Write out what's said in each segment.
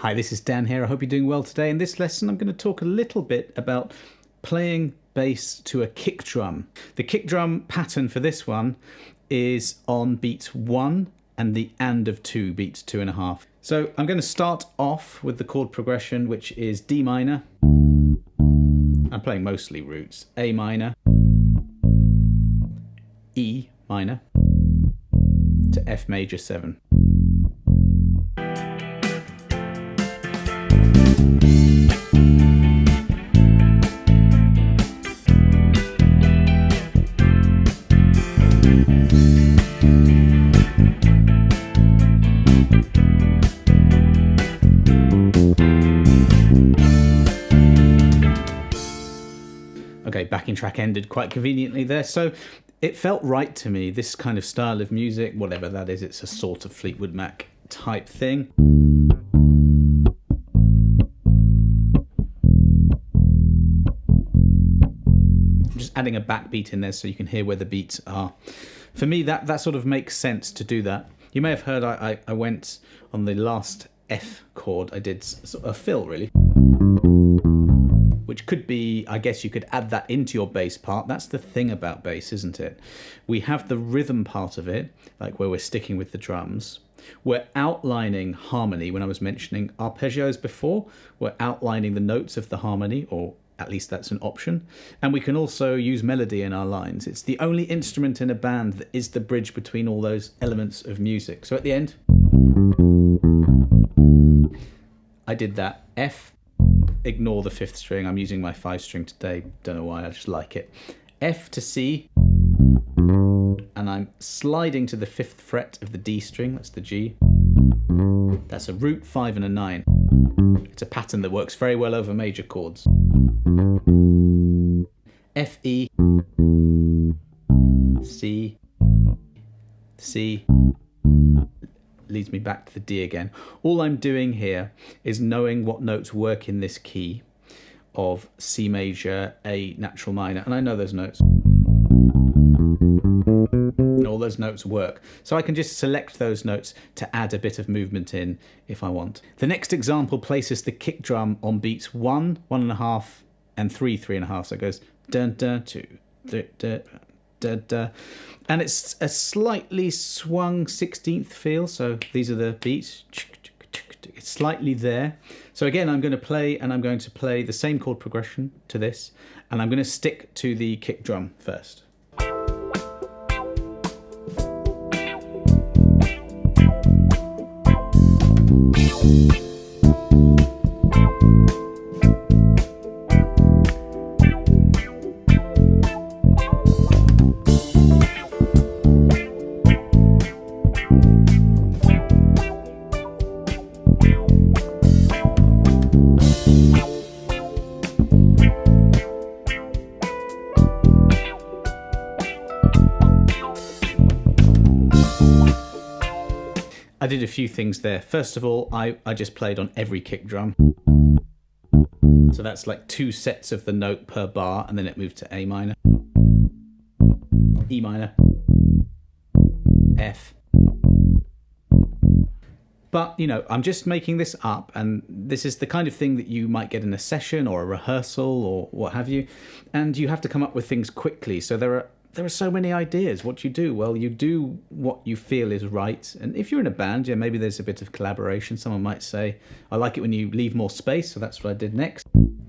Hi, this is Dan here. I hope you're doing well today. In this lesson, I'm going to talk a little bit about playing bass to a kick drum. The kick drum pattern for this one is on beats 1 and the and of 2, beats 2.5. So I'm going to start off with the chord progression, which is D minor. I'm playing mostly roots. A minor, E minor, to F major 7. Okay, backing track ended quite conveniently there. So it felt right to me, this kind of style of music, whatever that is, it's a sort of Fleetwood Mac type thing. I'm just adding a backbeat in there so you can hear where the beats are. For me, that sort of makes sense to do that. You may have heard I went on the last F chord, I did sort of a fill really. Which could be, I guess you could add that into your bass part. That's the thing about bass, isn't it? We have the rhythm part of it, like where we're sticking with the drums. We're outlining harmony. When I was mentioning arpeggios before, we're outlining the notes of the harmony, or at least that's an option. And we can also use melody in our lines. It's the only instrument in a band that is the bridge between all those elements of music. So at the end, I did that F. Ignore the 5th string. I'm using my 5 string today. Don't know why, I just like it. F to C, and I'm sliding to the 5th fret of the D string. That's the G. That's a root 5 and a 9. It's a pattern that works very well over major chords. F, E, C, C, leads me back to the D again. All I'm doing here is knowing what notes work in this key of C major, A natural minor, and I know those notes. And all those notes work. So I can just select those notes to add a bit of movement in if I want. The next example places the kick drum on beats 1, 1.5, and 3, 3.5. So it goes dun dun 2, dun dun. Da, da. And it's a slightly swung 16th feel, so these are the beats. It's slightly there. So again, I'm going to play, and I'm going to play the same chord progression to this, and I'm going to stick to the kick drum first. I did a few things there. First of all, I just played on every kick drum. So that's like 2 sets of the note per bar, and then it moved to A minor, E minor, F. But, you know, I'm just making this up, and this is the kind of thing that you might get in a session or a rehearsal or what have you, and you have to come up with things quickly. So there are so many ideas. What you do? Well, you do what you feel is right. And if you're in a band, yeah, maybe there's a bit of collaboration. Someone might say, I like it when you leave more space, so that's what I did next.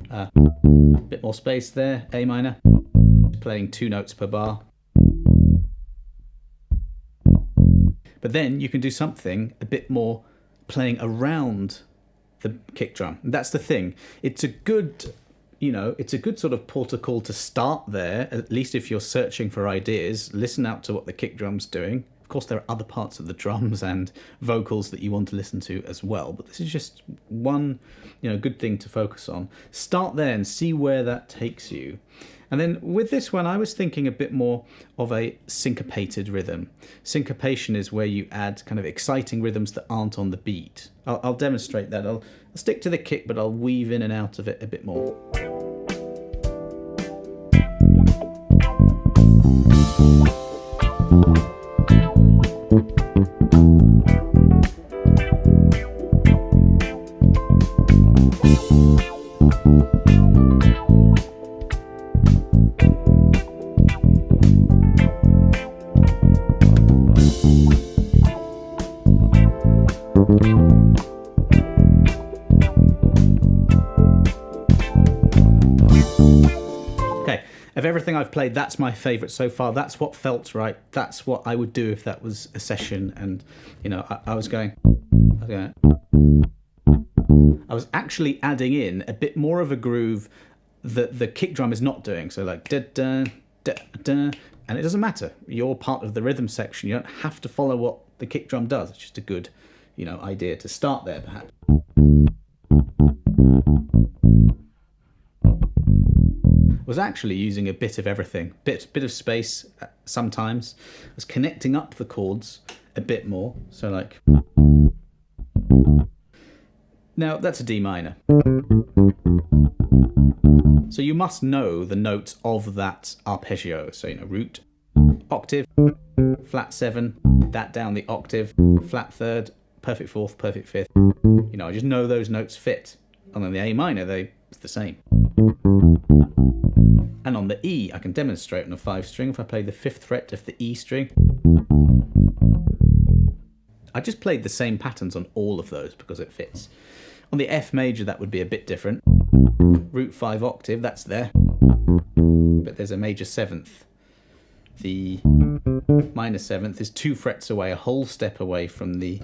A bit more space there, A minor, playing 2 notes per bar. But then you can do something a bit more playing around the kick drum. And that's the thing. It's a good... You know, it's a good sort of portal call to start there, at least if you're searching for ideas. Listen out to what the kick drum's doing. Of course, there are other parts of the drums and vocals that you want to listen to as well, but this is just one, you know, good thing to focus on. Start there and see where that takes you. And then with this one, I was thinking a bit more of a syncopated rhythm. Syncopation is where you add kind of exciting rhythms that aren't on the beat. I'll demonstrate that. I'll stick to the kick, but I'll weave in and out of it a bit more. everything I've played, that's my favourite so far. That's what felt right. That's what I would do if that was a session. And, you know, I was actually adding in a bit more of a groove that the kick drum is not doing. So like da da da da, and it doesn't matter. You're part of the rhythm section. You don't have to follow what the kick drum does. It's just a good, you know, idea to start there, perhaps. Was actually using a bit of everything, bit of space sometimes. I was connecting up the chords a bit more. So like, now that's a D minor. So you must know the notes of that arpeggio. So, you know, root, octave, flat 7, that down the octave, flat 3rd, perfect 4th, perfect 5th. You know, I just know those notes fit. And on the A minor, it's the same. And on the E, I can demonstrate on a 5 string if I play the 5th fret of the E string. I just played the same patterns on all of those because it fits. On the F major, that would be a bit different. Root 5 octave, that's there. But there's a major 7th. The minor 7th is 2 frets away, a whole step away from the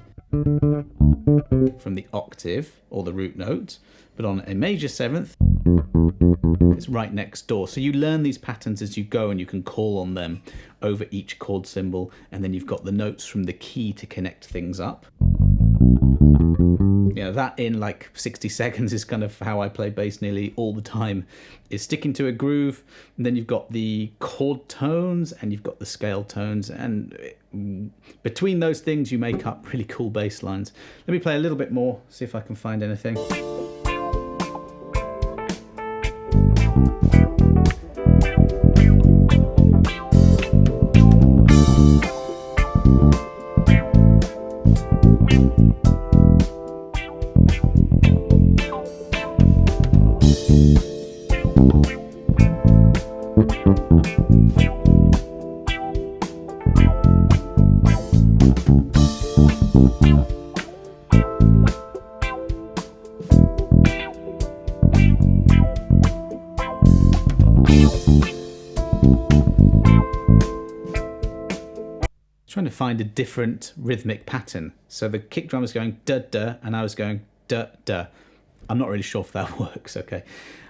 octave or the root note. But on a major 7th, it's right next door. So you learn these patterns as you go and you can call on them over each chord symbol, and then you've got the notes from the key to connect things up. You know, that in like 60 seconds is kind of how I play bass nearly all the time, is sticking to a groove, and then you've got the chord tones and you've got the scale tones, and between those things you make up really cool bass lines. Let me play a little bit more, see if I can find anything. Trying to find a different rhythmic pattern. So the kick drum was going da da and I was going da da. I'm not really sure if that works. Okay,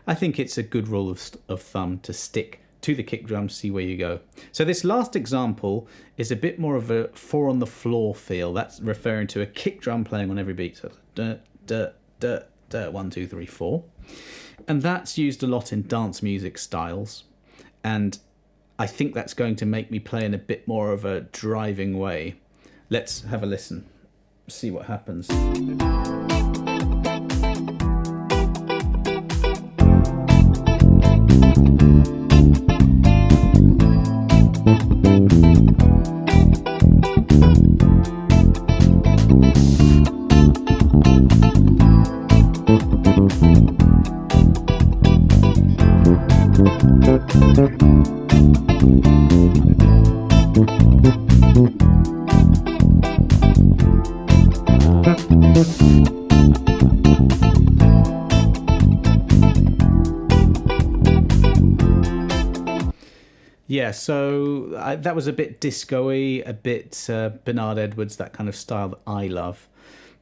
I think it's a good rule of thumb to stick to the kick drum, see where you go. So this last example is a bit more of a 4 on the floor feel. That's referring to a kick drum playing on every beat. So da da da da, 1 2 3 4, and that's used a lot in dance music styles, and I think that's going to make me play in a bit more of a driving way. Let's have a listen, see what happens. Yeah, so that was a bit disco-y, a bit Bernard Edwards, that kind of style that I love.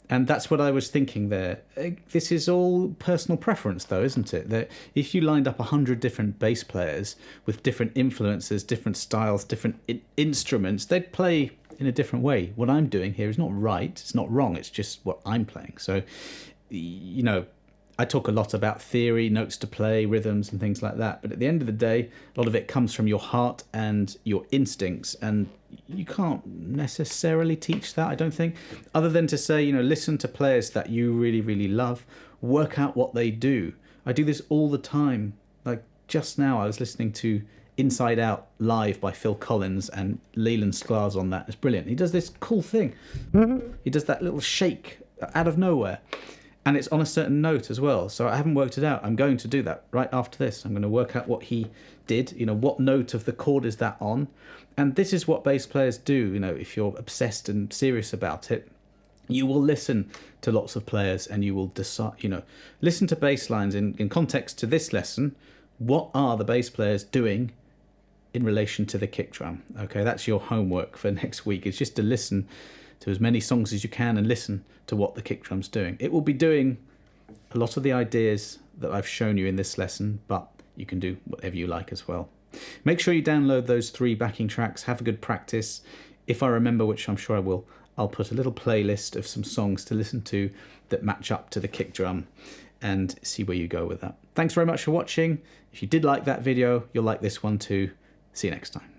And that's what I was thinking there. This is all personal preference, though, isn't it? That if you lined up 100 different bass players with different influences, different styles, different instruments, they'd play in a different way. What I'm doing here is not right, it's not wrong, it's just what I'm playing. So, you know, I talk a lot about theory, notes to play, rhythms and things like that, but at the end of the day, a lot of it comes from your heart and your instincts, and you can't necessarily teach that, I don't think, other than to say, you know, listen to players that you really, really love, work out what they do. I do this all the time. Like just now I was listening to Inside Out live by Phil Collins, and Leland Sklar's on that. It's brilliant. He does this cool thing. He does that little shake out of nowhere. And it's on a certain note as well. So I haven't worked it out. I'm going to do that right after this. I'm going to work out what he did. You know, what note of the chord is that on? And this is what bass players do. You know, if you're obsessed and serious about it, you will listen to lots of players and you will decide, you know, listen to bass lines in context to this lesson. what are the bass players doing in relation to the kick drum? Okay, that's your homework for next week. It's just to listen to as many songs as you can and listen to what the kick drum's doing. It will be doing a lot of the ideas that I've shown you in this lesson, but you can do whatever you like as well. Make sure you download those 3 backing tracks, have a good practice. If I remember, which I'm sure I will, I'll put a little playlist of some songs to listen to that match up to the kick drum and see where you go with that. Thanks very much for watching. If you did like that video, you'll like this one too. See you next time.